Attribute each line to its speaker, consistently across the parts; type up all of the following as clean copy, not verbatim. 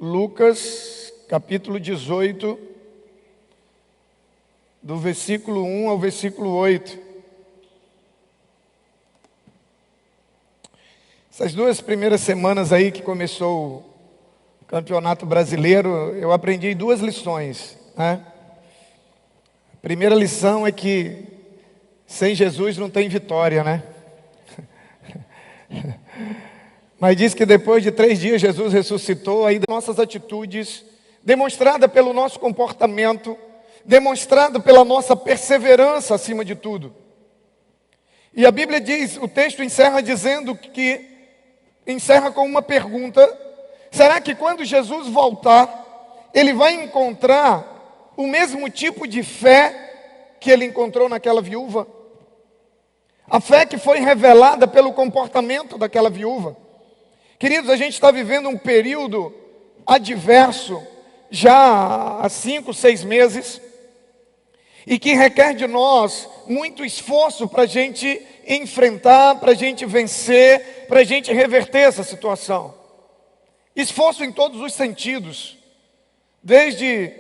Speaker 1: Lucas, capítulo 18, do versículo 1 ao versículo 8. Essas duas primeiras semanas aí que começou o Campeonato Brasileiro, eu aprendi duas lições, né? A primeira lição é que sem Jesus não tem vitória, né? Mas diz que depois de 3 dias Jesus ressuscitou, aí nossas atitudes, demonstrada pelo nosso comportamento, demonstrado pela nossa perseverança acima de tudo. E a Bíblia diz, o texto encerra com uma pergunta: será que quando Jesus voltar, Ele vai encontrar o mesmo tipo de fé que Ele encontrou naquela viúva? A fé que foi revelada pelo comportamento daquela viúva. Queridos, a gente está vivendo um período adverso, já há 5, 6 meses, e que requer de nós muito esforço para a gente enfrentar, para a gente vencer, para a gente reverter essa situação. Esforço em todos os sentidos, desde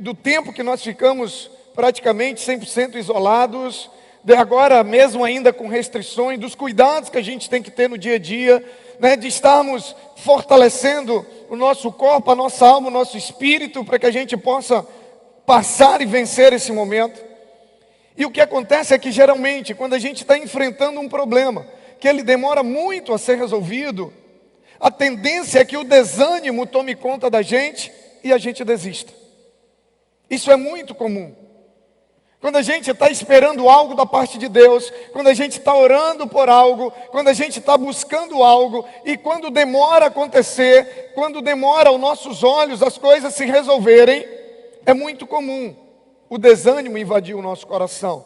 Speaker 1: do tempo que nós ficamos praticamente 100% isolados, de agora mesmo ainda com restrições, dos cuidados que a gente tem que ter no dia a dia, né, de estarmos fortalecendo o nosso corpo, a nossa alma, o nosso espírito, para que a gente possa passar e vencer esse momento. E o que acontece é que geralmente, quando a gente está enfrentando um problema, que ele demora muito a ser resolvido, a tendência é que o desânimo tome conta da gente e a gente desista. Isso é muito comum. Quando a gente está esperando algo da parte de Deus, quando a gente está orando por algo, quando a gente está buscando algo, e quando demora a acontecer, quando demora aos nossos olhos as coisas se resolverem, é muito comum o desânimo invadir o nosso coração.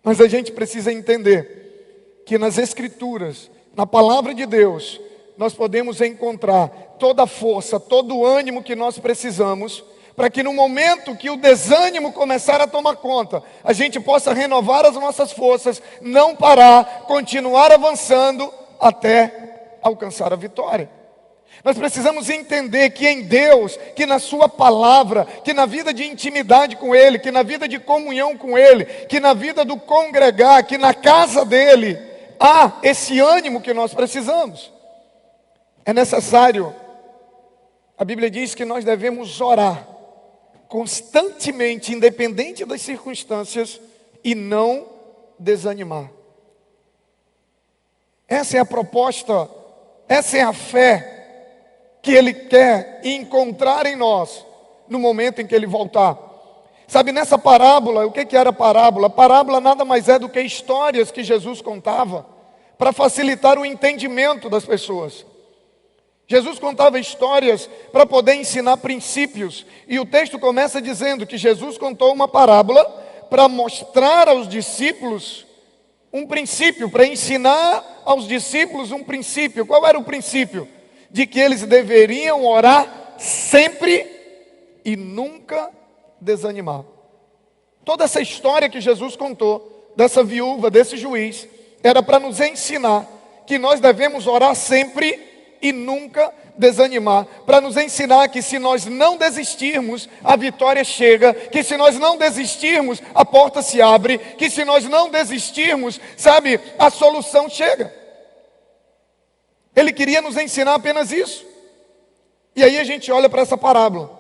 Speaker 1: Mas a gente precisa entender que nas Escrituras, na Palavra de Deus, nós podemos encontrar toda a força, todo o ânimo que nós precisamos, para que no momento que o desânimo começar a tomar conta, a gente possa renovar as nossas forças, não parar, continuar avançando até alcançar a vitória. Nós precisamos entender que em Deus, que na sua palavra, que na vida de intimidade com Ele, que na vida de comunhão com Ele, que na vida do congregar, que na casa dEle, há esse ânimo que nós precisamos. É necessário, a Bíblia diz que nós devemos orar constantemente, independente das circunstâncias, e não desanimar. Essa é a proposta, essa é a fé que Ele quer encontrar em nós no momento em que Ele voltar. Sabe, nessa parábola, o que era a parábola? A parábola nada mais é do que histórias que Jesus contava para facilitar o entendimento das pessoas. Jesus contava histórias para poder ensinar princípios. E o texto começa dizendo que Jesus contou uma parábola para mostrar aos discípulos um princípio, para ensinar aos discípulos um princípio. Qual era o princípio? De que eles deveriam orar sempre e nunca desanimar. Toda essa história que Jesus contou, dessa viúva, desse juiz, era para nos ensinar que nós devemos orar sempre e nunca desanimar, para nos ensinar que se nós não desistirmos, a vitória chega, que se nós não desistirmos, a porta se abre, que se nós não desistirmos, sabe, a solução chega. Ele queria nos ensinar apenas isso. E aí a gente olha para essa parábola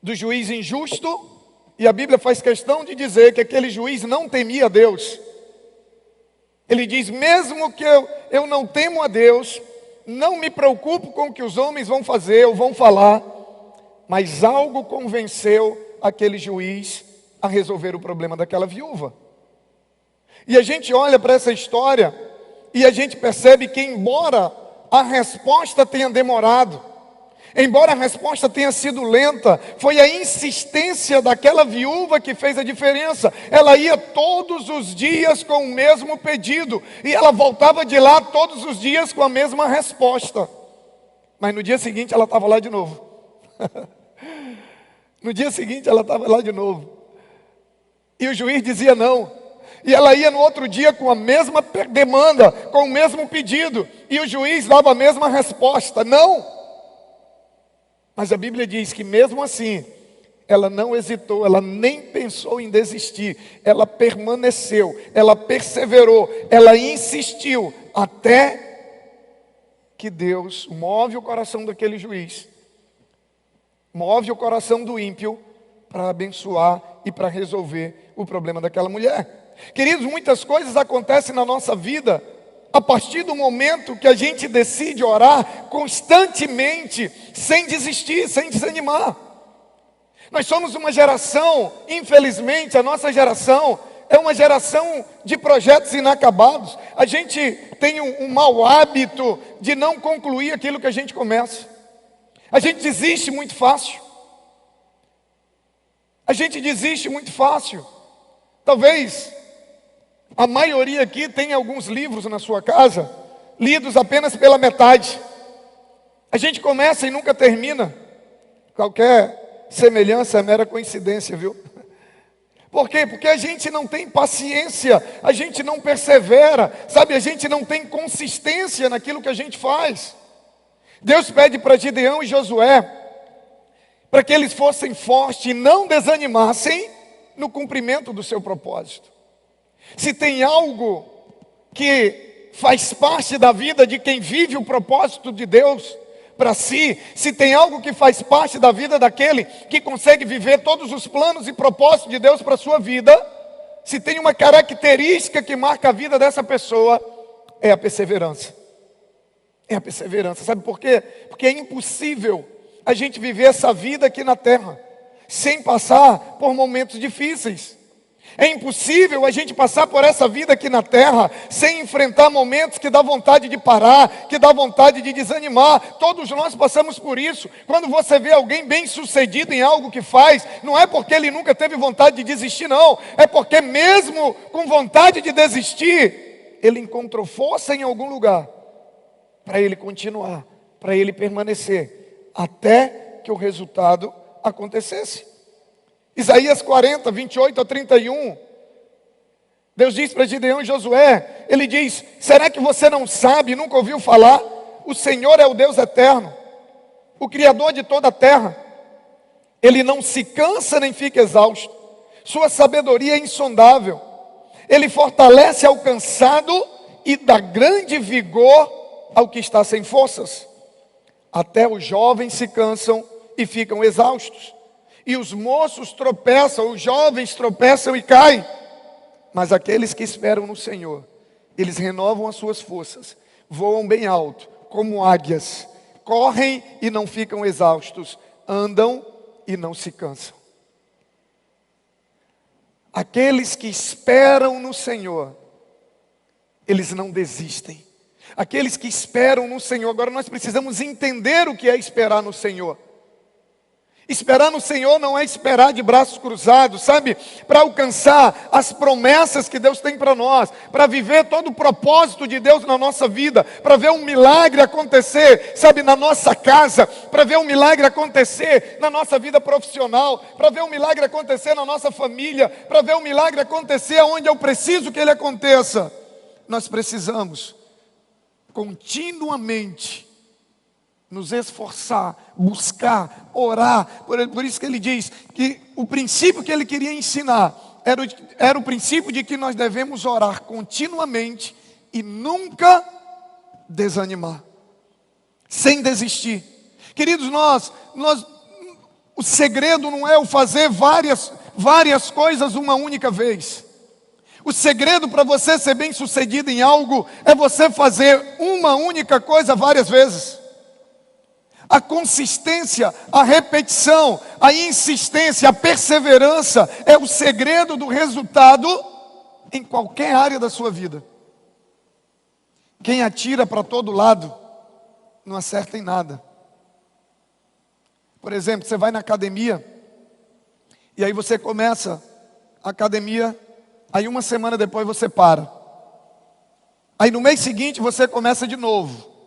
Speaker 1: do juiz injusto, e a Bíblia faz questão de dizer que aquele juiz não temia a Deus. Ele diz, mesmo que eu não temo a Deus, não me preocupo com o que os homens vão fazer ou vão falar, mas algo convenceu aquele juiz a resolver o problema daquela viúva. E a gente olha para essa história e a gente percebe que, embora a resposta tenha demorado, embora a resposta tenha sido lenta, foi a insistência daquela viúva que fez a diferença. Ela ia todos os dias com o mesmo pedido, e ela voltava de lá todos os dias com a mesma resposta. Mas no dia seguinte ela estava lá de novo. No dia seguinte ela estava lá de novo. E o juiz dizia não. E ela ia no outro dia com a mesma demanda, com o mesmo pedido, e o juiz dava a mesma resposta, não. Mas a Bíblia diz que mesmo assim, ela não hesitou, ela nem pensou em desistir, ela permaneceu, ela perseverou, ela insistiu, até que Deus move o coração daquele juiz, move o coração do ímpio para abençoar e para resolver o problema daquela mulher. Queridos, muitas coisas acontecem na nossa vida a partir do momento que a gente decide orar constantemente, sem desistir, sem desanimar. Nós somos uma geração, infelizmente, a nossa geração é uma geração de projetos inacabados. A gente tem um mau hábito de não concluir aquilo que a gente começa. A gente desiste muito fácil. A gente desiste muito fácil. Talvez a maioria aqui tenha alguns livros na sua casa, lidos apenas pela metade. A gente começa e nunca termina. Qualquer semelhança é mera coincidência, viu? Por quê? Porque a gente não tem paciência, a gente não persevera, sabe? A gente não tem consistência naquilo que a gente faz. Deus pede para Gideão e Josué, para que eles fossem fortes e não desanimassem no cumprimento do seu propósito. Se tem algo que faz parte da vida de quem vive o propósito de Deus para si, se tem algo que faz parte da vida daquele que consegue viver todos os planos e propósitos de Deus para a sua vida, se tem uma característica que marca a vida dessa pessoa, é a perseverança. É a perseverança. Sabe por quê? Porque é impossível a gente viver essa vida aqui na terra sem passar por momentos difíceis. É impossível a gente passar por essa vida aqui na terra sem enfrentar momentos que dá vontade de parar, que dá vontade de desanimar. Todos nós passamos por isso. Quando você vê alguém bem sucedido em algo que faz, não é porque ele nunca teve vontade de desistir, não. É porque mesmo com vontade de desistir, ele encontrou força em algum lugar para ele continuar, para ele permanecer, até que o resultado acontecesse. Isaías 40, 28 a 31, Deus diz para Gideão e Josué, ele diz: será que você não sabe, nunca ouviu falar? O Senhor é o Deus eterno, o Criador de toda a terra. Ele não se cansa nem fica exausto, sua sabedoria é insondável. Ele fortalece ao cansado e dá grande vigor ao que está sem forças. Até os jovens se cansam e ficam exaustos. E os moços tropeçam, os jovens tropeçam e caem. Mas aqueles que esperam no Senhor, eles renovam as suas forças, voam bem alto, como águias, correm e não ficam exaustos, andam e não se cansam. Aqueles que esperam no Senhor, eles não desistem. Aqueles que esperam no Senhor, agora nós precisamos entender o que é esperar no Senhor. Esperar no Senhor não é esperar de braços cruzados, sabe? Para alcançar as promessas que Deus tem para nós, para viver todo o propósito de Deus na nossa vida, para ver um milagre acontecer, sabe, na nossa casa, para ver um milagre acontecer na nossa vida profissional, para ver um milagre acontecer na nossa família, para ver um milagre acontecer onde eu preciso que ele aconteça. Nós precisamos continuamente nos esforçar, buscar, orar. Por isso que ele diz que o princípio que ele queria ensinar era o princípio de que nós devemos orar continuamente e nunca desanimar, sem desistir. Queridos, o segredo não é o fazer várias coisas uma única vez. O segredo para você ser bem sucedido em algo é você fazer uma única coisa várias vezes. A consistência, a repetição, a insistência, a perseverança é o segredo do resultado em qualquer área da sua vida. Quem atira para todo lado não acerta em nada. Por exemplo, você vai na academia e aí você começa a academia, aí uma semana depois você para. Aí no mês seguinte você começa de novo.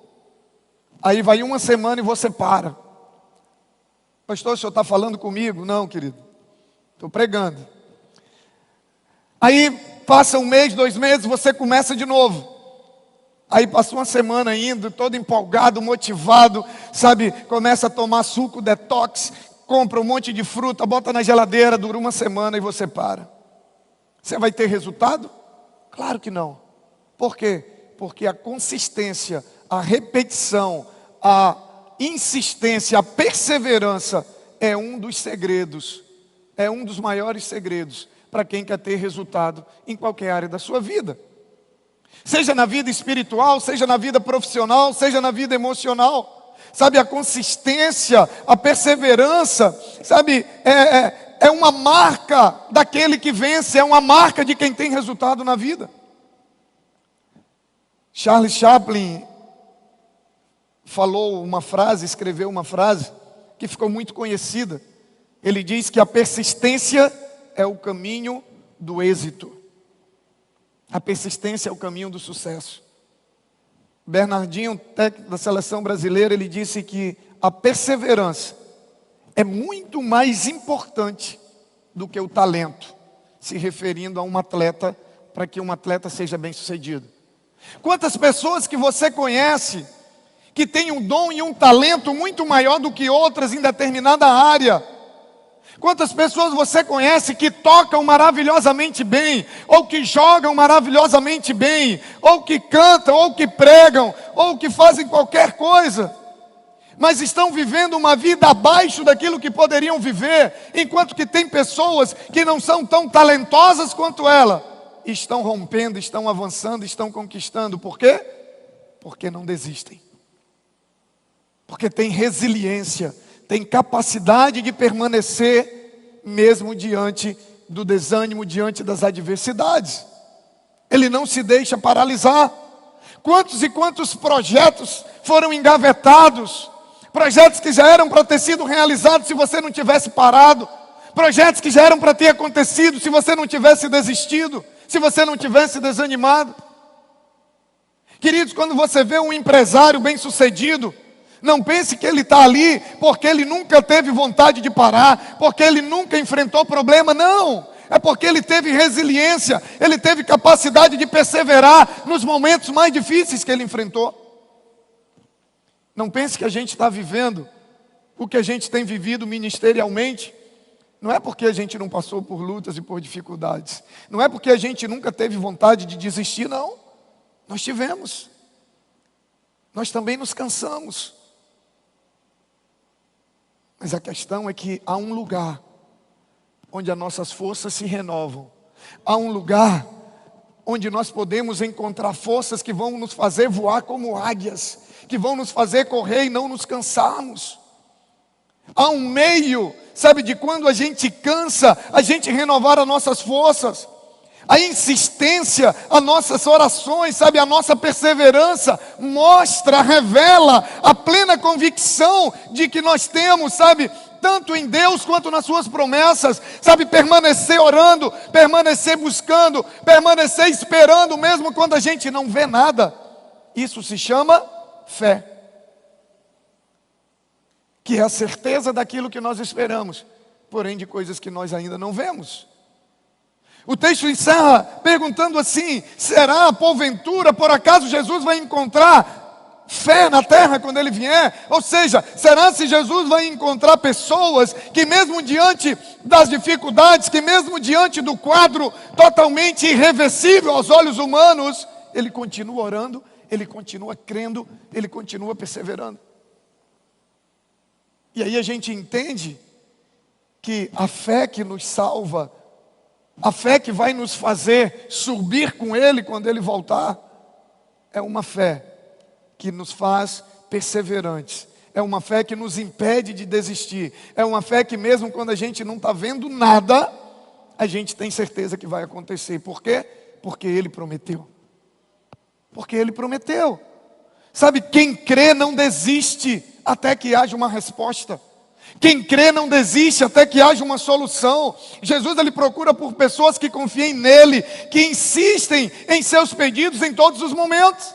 Speaker 1: Aí vai uma semana e você para. Pastor, o senhor está falando comigo? Não, querido, estou pregando. Aí passa um mês, 2 meses, você começa de novo. Aí passou uma semana indo, todo empolgado, motivado, sabe? Começa a tomar suco detox, compra um monte de fruta, bota na geladeira, dura uma semana e você para. Você vai ter resultado? Claro que não. Por quê? Porque a consistência, a repetição, a insistência, a perseverança é um dos segredos, é um dos maiores segredos para quem quer ter resultado em qualquer área da sua vida. Seja na vida espiritual, seja na vida profissional, seja na vida emocional. Sabe, a consistência, a perseverança, sabe, é uma marca daquele que vence, é uma marca de quem tem resultado na vida. Charles Chaplin falou uma frase, escreveu uma frase que ficou muito conhecida. Ele diz que a persistência é o caminho do êxito. A persistência é o caminho do sucesso. Bernardinho, técnico da seleção brasileira, ele disse que a perseverança é muito mais importante do que o talento, se referindo a um atleta, para que um atleta seja bem-sucedido. Quantas pessoas que você conhece que têm um dom e um talento muito maior do que outras em determinada área? Quantas pessoas você conhece que tocam maravilhosamente bem, ou que jogam maravilhosamente bem, ou que cantam, ou que pregam, ou que fazem qualquer coisa, mas estão vivendo uma vida abaixo daquilo que poderiam viver, enquanto que tem pessoas que não são tão talentosas quanto ela, estão rompendo, estão avançando, estão conquistando. Por quê? Porque não desistem. Porque tem resiliência, tem capacidade de permanecer mesmo diante do desânimo, diante das adversidades. Ele não se deixa paralisar. Quantos e quantos projetos foram engavetados, projetos que já eram para ter sido realizados se você não tivesse parado, projetos que já eram para ter acontecido se você não tivesse desistido, se você não tivesse desanimado. Queridos, quando você vê um empresário bem-sucedido, não pense que ele está ali porque ele nunca teve vontade de parar, porque ele nunca enfrentou problema. Não, é porque ele teve resiliência, ele teve capacidade de perseverar nos momentos mais difíceis que ele enfrentou. Não pense que a gente está vivendo o que a gente tem vivido ministerialmente. Não é porque a gente não passou por lutas e por dificuldades. Não é porque a gente nunca teve vontade de desistir, não. Nós tivemos. Nós também nos cansamos. Mas a questão é que há um lugar onde as nossas forças se renovam. Há um lugar onde nós podemos encontrar forças que vão nos fazer voar como águias, que vão nos fazer correr e não nos cansarmos. Há um meio, sabe, de quando a gente cansa, a gente renovar as nossas forças. A insistência, as nossas orações, sabe, a nossa perseverança mostra, revela a plena convicção de que nós temos, sabe, tanto em Deus quanto nas suas promessas, sabe, permanecer orando, permanecer buscando, permanecer esperando, mesmo quando a gente não vê nada. Isso se chama fé, que é a certeza daquilo que nós esperamos, porém de coisas que nós ainda não vemos. O texto encerra perguntando assim: será, porventura, por acaso Jesus vai encontrar fé na terra quando Ele vier? Ou seja, será se Jesus vai encontrar pessoas que mesmo diante das dificuldades, que mesmo diante do quadro totalmente irreversível aos olhos humanos, Ele continua orando, Ele continua crendo, Ele continua perseverando? E aí a gente entende que a fé que nos salva, a fé que vai nos fazer subir com Ele quando Ele voltar, é uma fé que nos faz perseverantes. É uma fé que nos impede de desistir. É uma fé que mesmo quando a gente não está vendo nada, a gente tem certeza que vai acontecer. Por quê? Porque Ele prometeu. Porque Ele prometeu. Sabe, quem crê não desiste até que haja uma resposta. Quem crê não desiste até que haja uma solução. Jesus, Ele procura por pessoas que confiem nele, que insistem em seus pedidos em todos os momentos.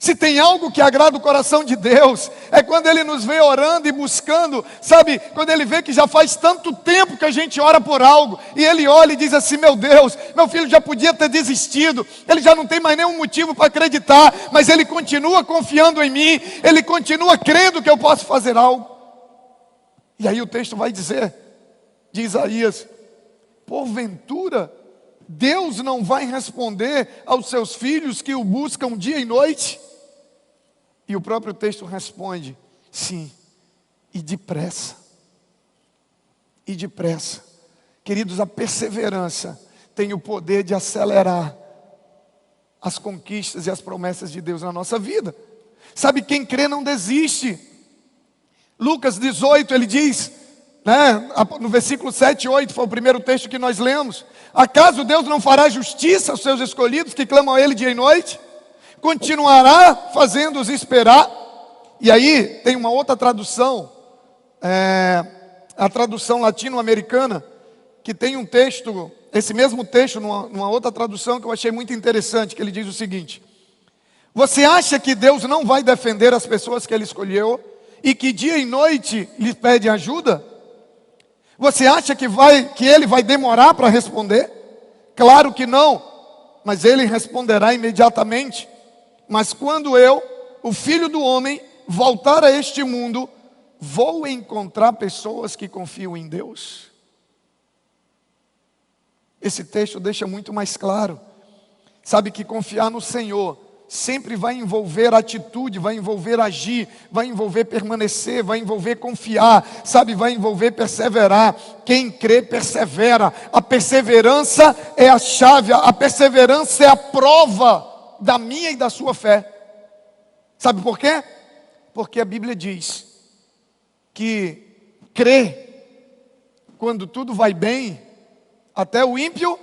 Speaker 1: Se tem algo que agrada o coração de Deus, é quando Ele nos vê orando e buscando, sabe? Quando Ele vê que já faz tanto tempo que a gente ora por algo, e Ele olha e diz assim: meu Deus, meu filho já podia ter desistido, ele já não tem mais nenhum motivo para acreditar, mas ele continua confiando em mim, ele continua crendo que eu posso fazer algo. E aí o texto vai dizer, de Isaías: porventura, Deus não vai responder aos seus filhos que o buscam dia e noite? E o próprio texto responde: sim, e depressa. E depressa. Queridos, a perseverança tem o poder de acelerar as conquistas e as promessas de Deus na nossa vida. Sabe, quem crê não desiste. Lucas 18, ele diz, no versículo 7 e 8, foi o primeiro texto que nós lemos: acaso Deus não fará justiça aos seus escolhidos que clamam a Ele dia e noite? Continuará fazendo-os esperar. E aí tem uma outra tradução, a tradução latino-americana, que tem um texto, esse mesmo texto, numa outra tradução que eu achei muito interessante, que ele diz o seguinte: você acha que Deus não vai defender as pessoas que Ele escolheu e que dia e noite lhe pede ajuda? Você acha que Ele vai demorar para responder? Claro que não, mas Ele responderá imediatamente. Mas quando eu, o Filho do Homem, voltar a este mundo, vou encontrar pessoas que confiam em Deus? Esse texto deixa muito mais claro, sabe, que confiar no Senhor sempre vai envolver atitude, vai envolver agir, vai envolver permanecer, vai envolver confiar, sabe, vai envolver perseverar. Quem crê persevera. A perseverança é a chave, a perseverança é a prova da minha e da sua fé. Sabe por quê? Porque a Bíblia diz que crer quando tudo vai bem, até o ímpio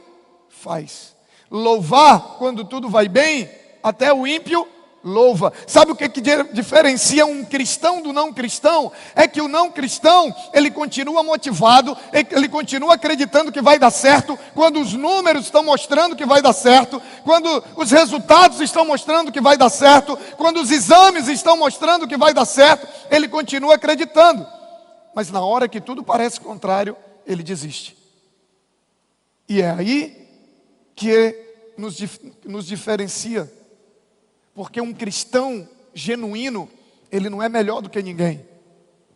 Speaker 1: faz. Louvar quando tudo vai bem, até o ímpio louva. Sabe o que diferencia um cristão do não cristão? É que o não cristão, ele continua motivado, ele continua acreditando que vai dar certo, quando os números estão mostrando que vai dar certo, quando os resultados estão mostrando que vai dar certo, quando os exames estão mostrando que vai dar certo, ele continua acreditando. Mas na hora que tudo parece contrário, ele desiste. E é aí que nos diferencia. Porque um cristão genuíno, ele não é melhor do que ninguém,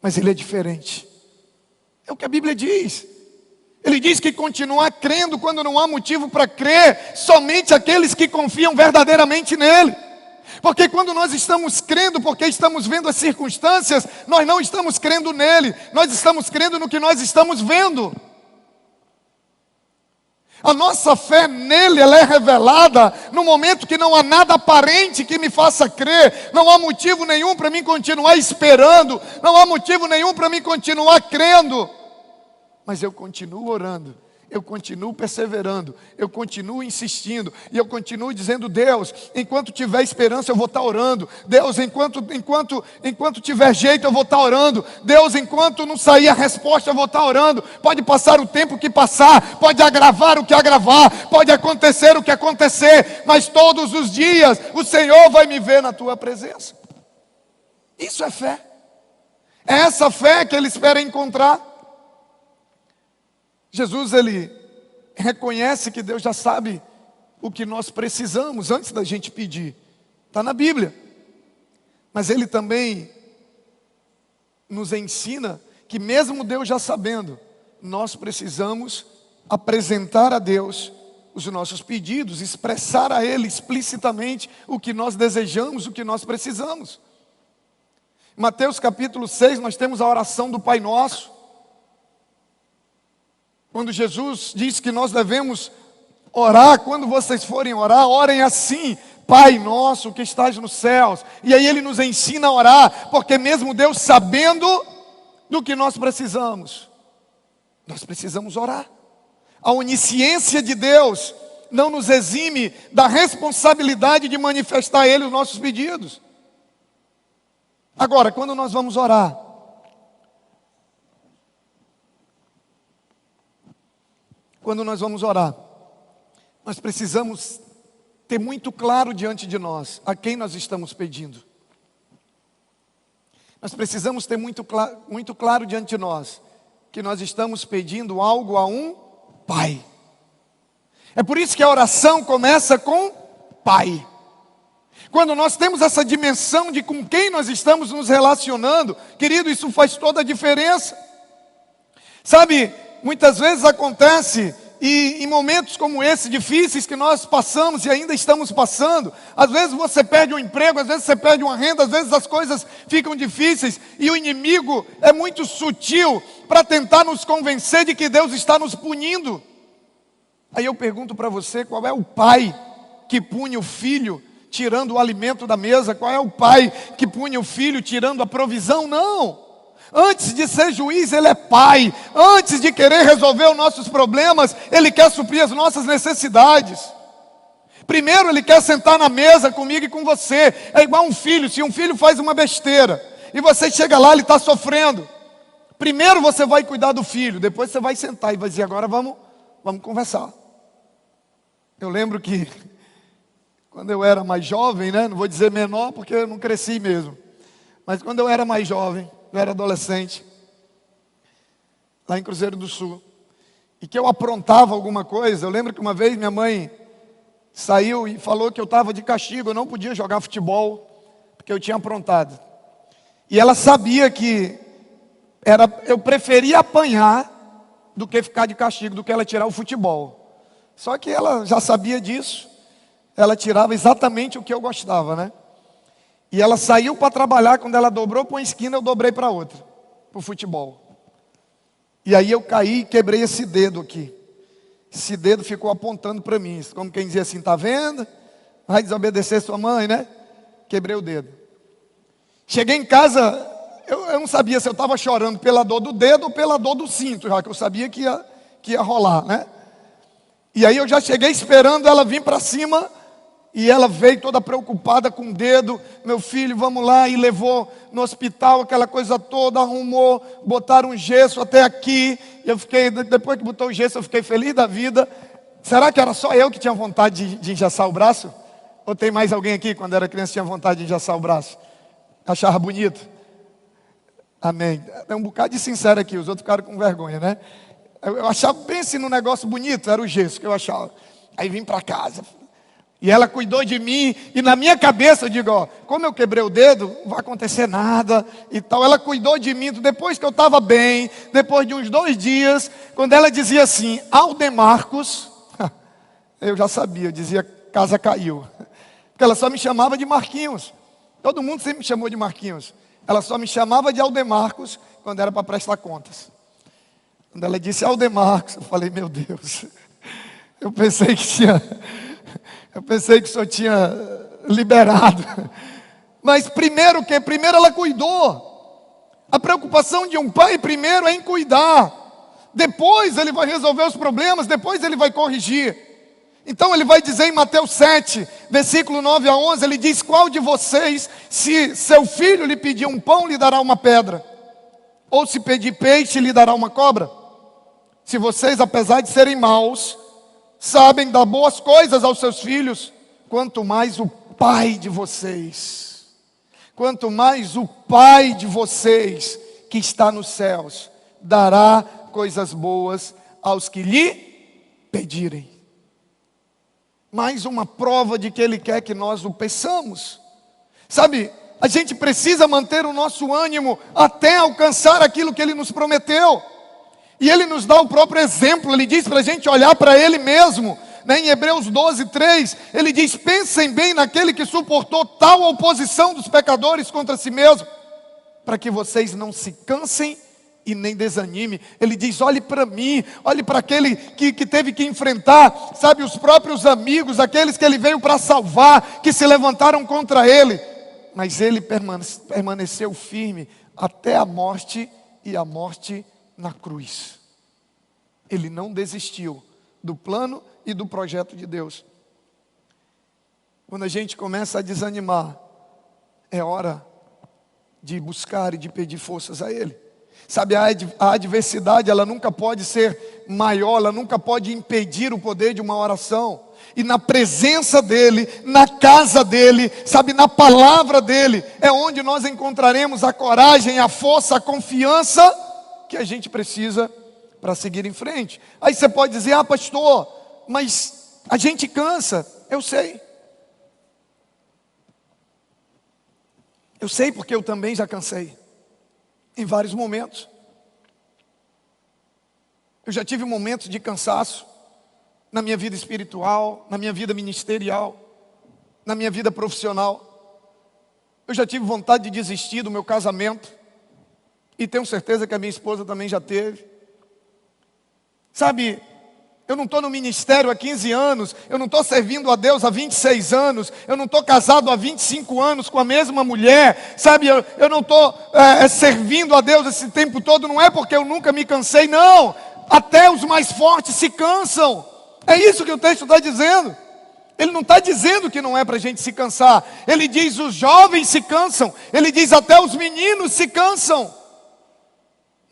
Speaker 1: mas ele é diferente. É o que a Bíblia diz. Ele diz que continuar crendo quando não há motivo para crer, somente aqueles que confiam verdadeiramente nele. Porque quando nós estamos crendo, porque estamos vendo as circunstâncias, nós não estamos crendo nele, nós estamos crendo no que nós estamos vendo. A nossa fé nele, ela é revelada no momento que não há nada aparente que me faça crer, não há motivo nenhum para mim continuar esperando, não há motivo nenhum para mim continuar crendo, mas eu continuo orando, eu continuo perseverando, eu continuo insistindo, e eu continuo dizendo: Deus, enquanto tiver esperança eu vou estar orando, Deus, enquanto tiver jeito eu vou estar orando, Deus, enquanto não sair a resposta eu vou estar orando. Pode passar o tempo que passar, pode agravar o que agravar, pode acontecer o que acontecer, mas todos os dias o Senhor vai me ver na tua presença. Isso é fé. É essa fé que ele espera encontrar. Jesus, ele reconhece que Deus já sabe o que nós precisamos antes da gente pedir. Está na Bíblia. Mas ele também nos ensina que mesmo Deus já sabendo, nós precisamos apresentar a Deus os nossos pedidos, expressar a Ele explicitamente o que nós desejamos, o que nós precisamos. Em Mateus capítulo 6, nós temos a oração do Pai Nosso. Quando Jesus diz que nós devemos orar, quando vocês forem orar, orem assim: Pai nosso que estás nos céus. E aí ele nos ensina a orar, porque mesmo Deus sabendo do que nós precisamos orar. A onisciência de Deus não nos exime da responsabilidade de manifestar a Ele os nossos pedidos. Agora, quando nós vamos orar, nós precisamos ter muito claro diante de nós a quem nós estamos pedindo. Nós precisamos ter muito claro diante de nós que nós estamos pedindo algo a um Pai. É por isso que a oração começa com Pai. Quando nós temos essa dimensão de com quem nós estamos nos relacionando, querido, isso faz toda a diferença. Sabe, muitas vezes acontece, e em momentos como esse, difíceis que nós passamos e ainda estamos passando, às vezes você perde um emprego, às vezes você perde uma renda, às vezes as coisas ficam difíceis, e o inimigo é muito sutil para tentar nos convencer de que Deus está nos punindo. Aí eu pergunto para você, qual é o pai que pune o filho tirando o alimento da mesa? Qual é o pai que pune o filho tirando a provisão? Não. Antes de ser juiz, Ele é pai. Antes de querer resolver os nossos problemas, Ele quer suprir as nossas necessidades. Primeiro Ele quer sentar na mesa comigo e com você. É igual um filho, se um filho faz uma besteira e você chega lá, ele está sofrendo. Primeiro você vai cuidar do filho, depois você vai sentar e vai dizer, agora vamos conversar. Eu lembro que quando eu era mais jovem, né, não vou dizer menor porque eu não cresci mesmo, mas quando eu era mais jovem, eu era adolescente, lá em Cruzeiro do Sul, e que eu aprontava alguma coisa. Eu lembro que uma vez minha mãe saiu e falou que eu estava de castigo, eu não podia jogar futebol, porque eu tinha aprontado. E ela sabia que eu preferia apanhar do que ficar de castigo, do que ela tirar o futebol. Só que ela já sabia disso, ela tirava exatamente o que eu gostava, né? E ela saiu para trabalhar, quando ela dobrou para uma esquina, eu dobrei para outra, para o futebol. E aí eu caí e quebrei esse dedo aqui. Esse dedo ficou apontando para mim, como quem dizia assim, tá vendo? Vai desobedecer sua mãe, né? Quebrei o dedo. Cheguei em casa, eu não sabia se eu estava chorando pela dor do dedo ou pela dor do cinto, já que eu sabia que ia rolar, né? E aí eu já cheguei esperando ela vir para cima. E ela veio toda preocupada com o dedo. Meu filho, vamos lá. E levou no hospital, aquela coisa toda, arrumou, botaram um gesso até aqui. E eu fiquei, depois que botou o gesso, eu fiquei feliz da vida. Será que era só eu que tinha vontade de engessar o braço? Ou tem mais alguém aqui, quando era criança, tinha vontade de engessar o braço? Achava bonito? Amém. É um bocado de sincero aqui, os outros ficaram com vergonha, né? Eu achava, pense no negócio bonito, era o gesso que eu achava. Aí vim para casa. E ela cuidou de mim, e na minha cabeça eu digo, ó, como eu quebrei o dedo, não vai acontecer nada e tal. Ela cuidou de mim, depois que eu estava bem, depois de uns 2 dias, quando ela dizia assim, Aldemarcos, eu já sabia, eu dizia, casa caiu. Porque ela só me chamava de Marquinhos. Todo mundo sempre me chamou de Marquinhos. Ela só me chamava de Aldemarcos, quando era para prestar contas. Quando ela disse Aldemarcos, eu falei, meu Deus, eu pensei que o senhor tinha liberado. Mas primeiro o quê? Primeiro ela cuidou. A preocupação de um pai primeiro é em cuidar. Depois ele vai resolver os problemas, depois ele vai corrigir. Então ele vai dizer em Mateus 7, versículo 9 a 11, ele diz, qual de vocês, se seu filho lhe pedir um pão, lhe dará uma pedra? Ou se pedir peixe, lhe dará uma cobra? Se vocês, apesar de serem maus, sabem dar boas coisas aos seus filhos, quanto mais o Pai de vocês, que está nos céus, dará coisas boas aos que lhe pedirem. Mais uma prova de que Ele quer que nós o peçamos. Sabe, a gente precisa manter o nosso ânimo até alcançar aquilo que Ele nos prometeu. E Ele nos dá o próprio exemplo. Ele diz para a gente olhar para Ele mesmo, né? Em Hebreus 12, 3, Ele diz, pensem bem naquele que suportou tal oposição dos pecadores contra si mesmo, para que vocês não se cansem e nem desanime. Ele diz, olhe para mim, olhe para aquele que teve que enfrentar, sabe, os próprios amigos, aqueles que Ele veio para salvar, que se levantaram contra Ele, mas Ele permaneceu firme até a morte, e a morte na cruz. Ele não desistiu do plano e do projeto de Deus. Quando a gente começa a desanimar, é hora de buscar e de pedir forças a Ele. Sabe, a adversidade, ela nunca pode ser maior, ela nunca pode impedir o poder de uma oração. E na presença dEle, na casa dEle, sabe, na palavra dEle, é onde nós encontraremos a coragem, a força, a confiança que a gente precisa para seguir em frente. Aí você pode dizer, ah pastor, mas a gente cansa. Eu sei porque eu também já cansei, em vários momentos. Eu já tive momentos de cansaço, na minha vida espiritual, na minha vida ministerial, na minha vida profissional. Eu já tive vontade de desistir do meu casamento, e tenho certeza que a minha esposa também já teve. Sabe, eu não estou no ministério há 15 anos, eu não estou servindo a Deus há 26 anos, eu não estou casado há 25 anos com a mesma mulher, sabe, eu não estou servindo a Deus esse tempo todo, não é porque eu nunca me cansei, não, até os mais fortes se cansam. É isso que o texto está dizendo. Ele não está dizendo que não é para a gente se cansar. Ele diz, os jovens se cansam. Ele diz, até os meninos se cansam.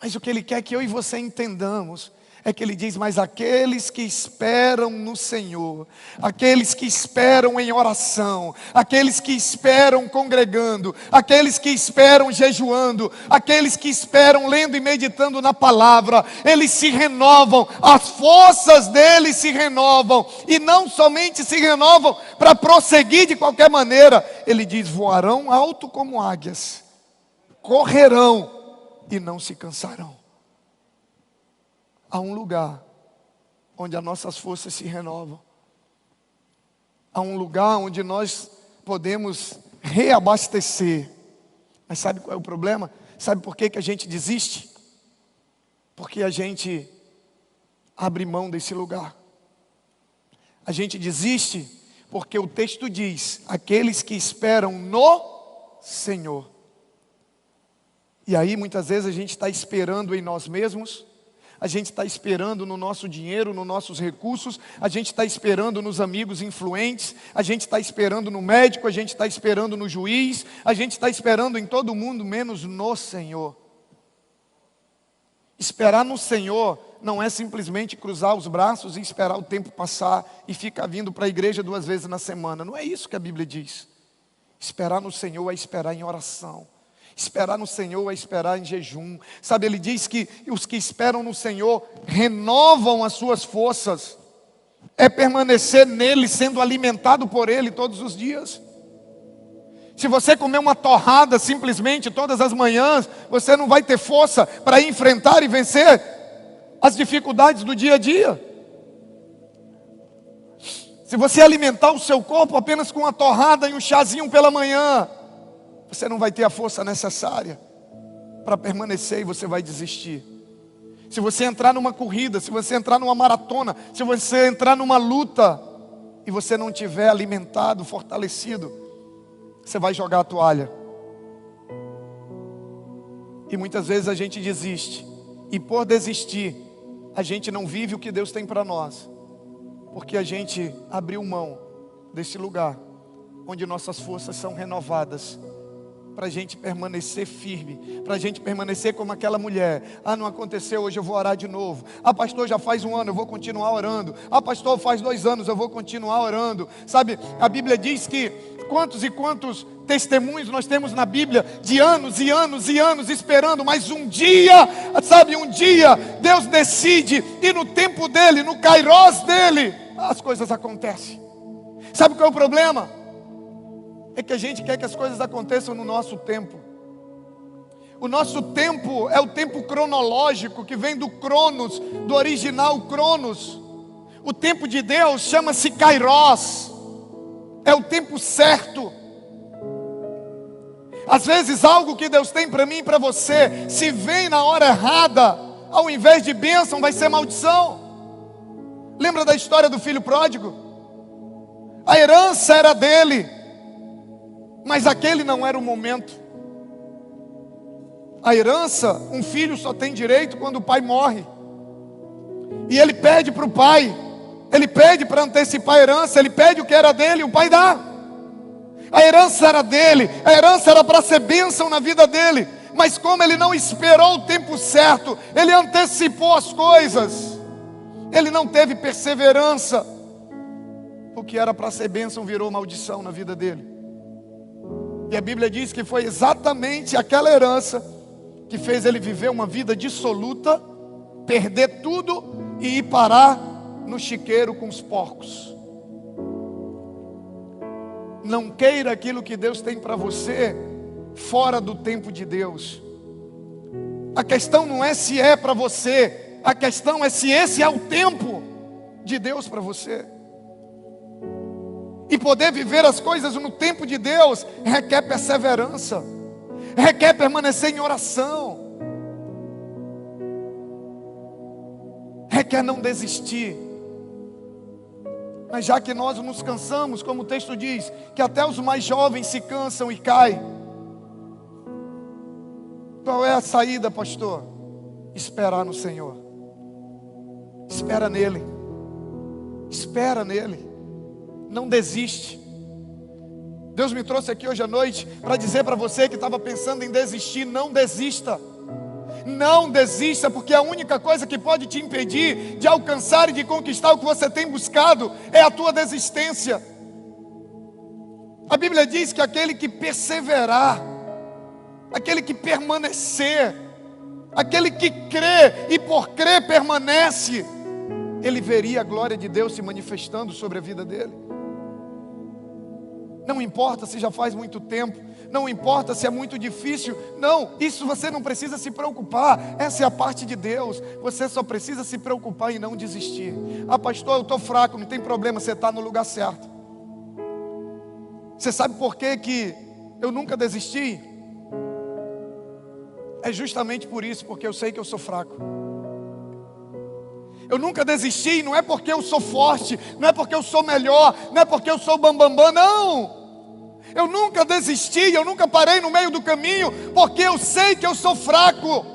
Speaker 1: Mas o que ele quer que eu e você entendamos é que ele diz, mas aqueles que esperam no Senhor, aqueles que esperam em oração, aqueles que esperam congregando, aqueles que esperam jejuando, aqueles que esperam lendo e meditando na palavra, eles se renovam, as forças deles se renovam, e não somente se renovam para prosseguir de qualquer maneira, ele diz, voarão alto como águias, correrão e não se cansarão. Há um lugar onde as nossas forças se renovam. Há um lugar onde nós podemos reabastecer. Mas sabe qual é o problema? Sabe por que a gente desiste? Porque a gente abre mão desse lugar. A gente desiste porque o texto diz, aqueles que esperam no Senhor. E aí muitas vezes a gente está esperando em nós mesmos, a gente está esperando no nosso dinheiro, nos nossos recursos, a gente está esperando nos amigos influentes, a gente está esperando no médico, a gente está esperando no juiz, a gente está esperando em todo mundo, menos no Senhor. Esperar no Senhor não é simplesmente cruzar os braços e esperar o tempo passar e ficar vindo para a igreja 2 vezes na semana. Não é isso que a Bíblia diz. Esperar no Senhor é esperar em oração. Esperar no Senhor é esperar em jejum. Sabe, ele diz que os que esperam no Senhor renovam as suas forças. É permanecer nele, sendo alimentado por ele todos os dias. Se você comer uma torrada simplesmente todas as manhãs, você não vai ter força para enfrentar e vencer as dificuldades do dia a dia. Se você alimentar o seu corpo apenas com uma torrada e um chazinho pela manhã, você não vai ter a força necessária para permanecer e você vai desistir. Se você entrar numa corrida, se você entrar numa maratona, se você entrar numa luta e você não tiver alimentado, fortalecido, você vai jogar a toalha. E muitas vezes a gente desiste. E por desistir, a gente não vive o que Deus tem para nós. Porque a gente abriu mão desse lugar onde nossas forças são renovadas, para a gente permanecer firme, para a gente permanecer como aquela mulher. Ah, não aconteceu, hoje eu vou orar de novo. Ah, pastor, já faz 1 ano, eu vou continuar orando. Ah, pastor, faz 2 anos, eu vou continuar orando. Sabe, a Bíblia diz que quantos e quantos testemunhos nós temos na Bíblia de anos e anos e anos esperando, mas um dia, sabe, um dia Deus decide e no tempo dele, no kairos dele, as coisas acontecem. Sabe qual é o problema? É que a gente quer que as coisas aconteçam no nosso tempo. O nosso tempo é o tempo cronológico, que vem do Cronos, do original Cronos. O tempo de Deus chama-se Kairos. É o tempo certo. Às vezes algo que Deus tem para mim e para você, se vem na hora errada, ao invés de bênção, vai ser maldição. Lembra da história do filho pródigo? A herança era dele, mas aquele não era o momento. A herança, um filho só tem direito quando o pai morre. E ele pede para o pai, ele pede para antecipar a herança, ele pede o que era dele, o pai dá. A herança era dele, a herança era para ser bênção na vida dele. Mas como ele não esperou o tempo certo, ele antecipou as coisas. Ele não teve perseverança. O que era para ser bênção virou maldição na vida dele. E a Bíblia diz que foi exatamente aquela herança que fez ele viver uma vida dissoluta, perder tudo e ir parar no chiqueiro com os porcos. Não queira aquilo que Deus tem para você fora do tempo de Deus. A questão não é se é para você, a questão é se esse é o tempo de Deus para você. E poder viver as coisas no tempo de Deus requer perseverança, requer permanecer em oração, requer não desistir. Mas já que nós nos cansamos, como o texto diz, que até os mais jovens se cansam e caem, qual é a saída, pastor? Esperar no Senhor. Espera nele. Espera nele. Não desiste. Deus me trouxe aqui hoje à noite para dizer para você que estava pensando em desistir: não desista. Não desista, porque a única coisa que pode te impedir de alcançar e de conquistar o que você tem buscado é a tua desistência. A Bíblia diz que aquele que perseverar, aquele que permanecer, aquele que crê e por crer permanece, ele veria a glória de Deus se manifestando sobre a vida dele. Não importa se já faz muito tempo, não importa se é muito difícil, não, isso você não precisa se preocupar, essa é a parte de Deus. Você só precisa se preocupar em não desistir. Ah, pastor, eu estou fraco, não tem problema, você está no lugar certo. Você sabe por que eu nunca desisti? É justamente por isso, porque eu sei que eu sou fraco. Eu nunca desisti, não é porque eu sou forte, não é porque eu sou melhor, não é porque eu sou bambambam, não. Eu nunca desisti, eu nunca parei no meio do caminho, porque eu sei que eu sou fraco.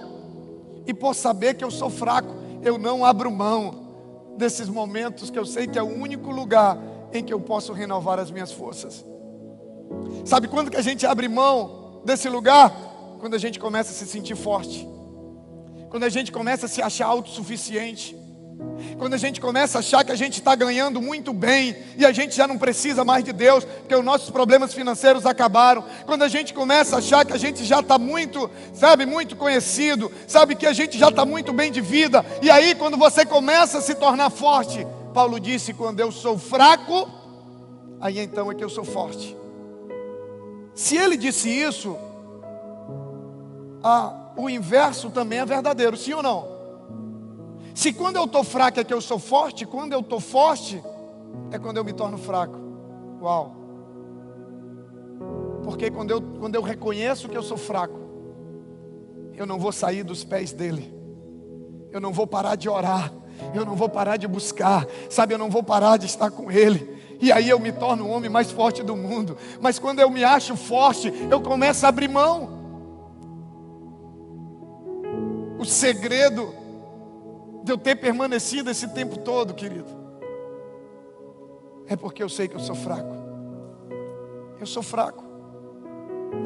Speaker 1: E por saber que eu sou fraco, eu não abro mão desses momentos que eu sei que é o único lugar em que eu posso renovar as minhas forças. Sabe quando que a gente abre mão desse lugar? Quando a gente começa a se sentir forte, quando a gente começa a se achar autossuficiente, quando a gente começa a achar que a gente está ganhando muito bem e a gente já não precisa mais de Deus, porque os nossos problemas financeiros acabaram. Quando a gente começa a achar que a gente já está muito, muito conhecido, que a gente já está muito bem de vida. E aí quando você começa a se tornar forte, Paulo disse: quando eu sou fraco, aí então é que eu sou forte. Se ele disse isso, o inverso também é verdadeiro, sim ou não? Se quando eu estou fraco é que eu sou forte, quando eu estou forte é quando eu me torno fraco. Uau! Porque quando eu reconheço que eu sou fraco, eu não vou sair dos pés dele, eu não vou parar de orar, eu não vou parar de buscar, eu não vou parar de estar com ele. E aí eu me torno o homem mais forte do mundo. Mas quando eu me acho forte, eu começo a abrir mão. O segredo de eu ter permanecido esse tempo todo, querido, é porque eu sei que eu sou fraco. Eu sou fraco,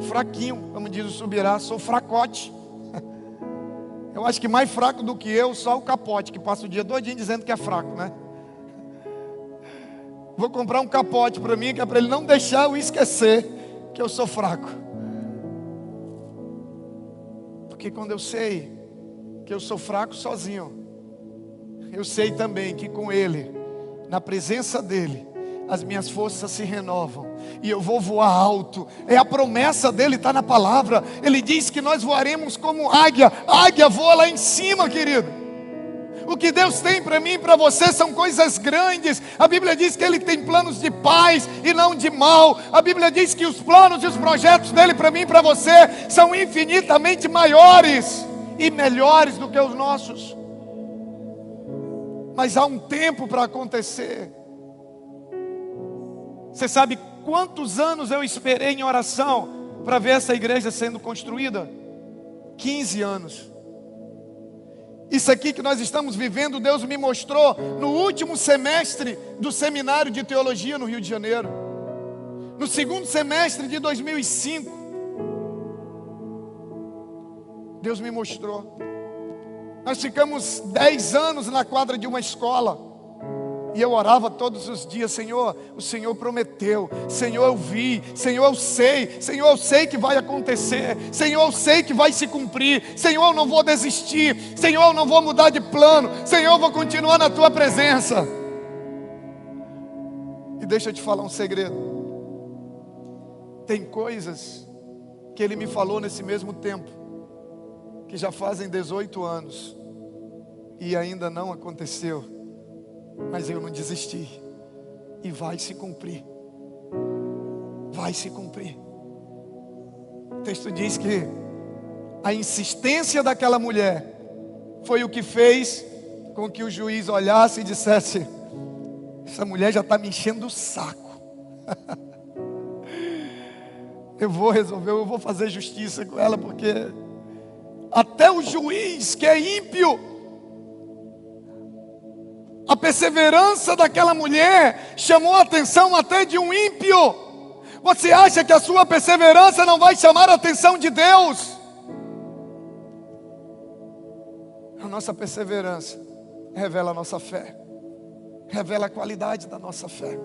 Speaker 1: fraquinho, como diz o Subirá, sou fracote. Eu acho que mais fraco do que eu, só o Capote, que passa o dia todinho dizendo que é fraco, né? Vou comprar um capote para mim, que é para ele não deixar eu esquecer que eu sou fraco. Porque quando eu sei que eu sou fraco sozinho, eu sei também que com ele, na presença dele, as minhas forças se renovam e eu vou voar alto. É a promessa dele, está na palavra. Ele diz que nós voaremos como águia. A águia voa lá em cima, querido. O que Deus tem para mim e para você são coisas grandes. A Bíblia diz que Ele tem planos de paz e não de mal. A Bíblia diz que os planos e os projetos dEle para mim e para você são infinitamente maiores e melhores do que os nossos. Mas há um tempo para acontecer. Você sabe quantos anos eu esperei em oração para ver essa igreja sendo construída? 15 anos. Isso aqui que nós estamos vivendo, Deus me mostrou no último semestre do seminário de teologia no Rio de Janeiro. No segundo semestre de 2005. Deus me mostrou. Nós ficamos 10 anos na quadra de uma escola. E eu orava todos os dias: Senhor, o Senhor prometeu, Senhor, eu vi, Senhor, eu sei que vai acontecer, Senhor, eu sei que vai se cumprir, Senhor, eu não vou desistir, Senhor, eu não vou mudar de plano, Senhor, eu vou continuar na Tua presença. E deixa eu te falar um segredo. Tem coisas que Ele me falou nesse mesmo tempo, que já fazem 18 anos, e ainda não aconteceu. Mas eu não desisti. E vai se cumprir. Vai se cumprir. O texto diz que a insistência daquela mulher foi o que fez com que o juiz olhasse e dissesse: essa mulher já está me enchendo o saco. Eu vou resolver, eu vou fazer justiça com ela, porque até o juiz, que é ímpio, a perseverança daquela mulher chamou a atenção até de um ímpio. Você acha que a sua perseverança não vai chamar a atenção de Deus? A nossa perseverança revela a nossa fé, revela a qualidade da nossa fé.